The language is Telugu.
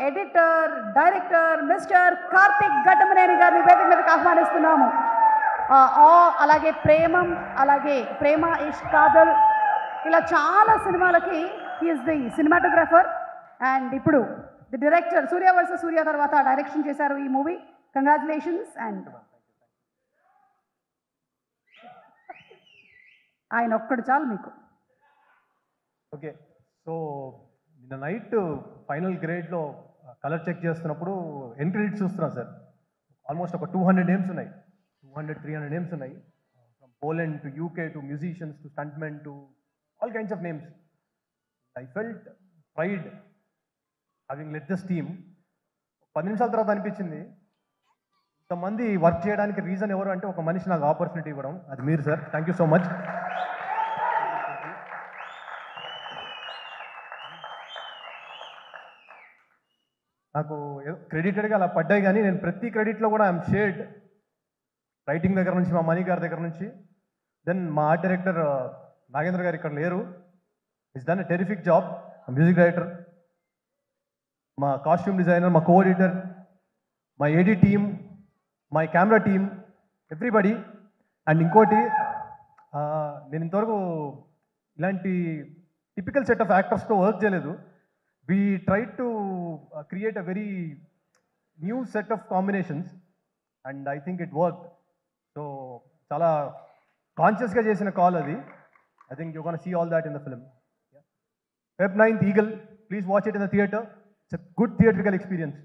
Editor, director mister Karthik Ghattamaneni గారిని వేదిక మీదకి ఆహ్వానిస్తున్నాము. అలాగే ప్రేమం, అలాగే ప్రేమ ఇష్క్ కాదల్, ఇలా చాలా సినిమాలకి హీఈస్ ది సినిమాటోగ్రాఫర్. అండ్ ఇప్పుడు ది డైరెక్టర్, సూర్య వర్సెస్ సూర్య తర్వాత డైరెక్షన్ చేశారు ఈ మూవీ. కంగ్రాచులేషన్స్. అండ్ ఆయన ఒక్కడు చాలు మీకు. ఓకే, సో నిన్న నైట్ ఫైనల్ గ్రేడ్లో కలర్ చెక్ చేస్తున్నప్పుడు ఎండ్ క్రెడిట్స్ చూస్తున్నాను సార్. ఆల్మోస్ట్ ఒక 200 నేమ్స్ ఉన్నాయి, 200-300 నేమ్స్ ఉన్నాయి. From Poland to UK to musicians to stuntmen to all kinds of names. I felt pride having let this team. 10 నిమిషాల తర్వాత అనిపించింది, ఇంతమంది వర్క్ చేయడానికి రీజన్ ఎవరు అంటే ఒక మనిషి నాకు ఆపర్చునిటీ ఇవ్వడం, అది మీరు sir. Thank you so much. నాకు క్రెడిటెడ్గా అలా పడ్డాయి, కానీ నేను ప్రతి క్రెడిట్లో కూడా ఐఎమ్ షేర్డ్. రైటింగ్ దగ్గర నుంచి, మా మణి గారి దగ్గర నుంచి, దెన్ మా ఆర్ట్ డైరెక్టర్ నాగేంద్ర గారు ఇక్కడ లేరు, is done a terrific job. Music director, మా కాస్ట్యూమ్ డిజైనర్, మా కో ఎడిటర్, మా AD team, my camera team, everybody. And ఇంకోటి, నేను ఇంతవరకు ఇలాంటి టిపికల్ సెట్ ఆఫ్ యాక్టర్స్తో వర్క్ చేయలేదు. We tried to create a very new set of combinations and I think it worked. So chala conscious ga chesina call adi. I think you're going to see all that in the film. Feb 9th, Eagle. Please watch it in the theater. It's a good theatrical experience.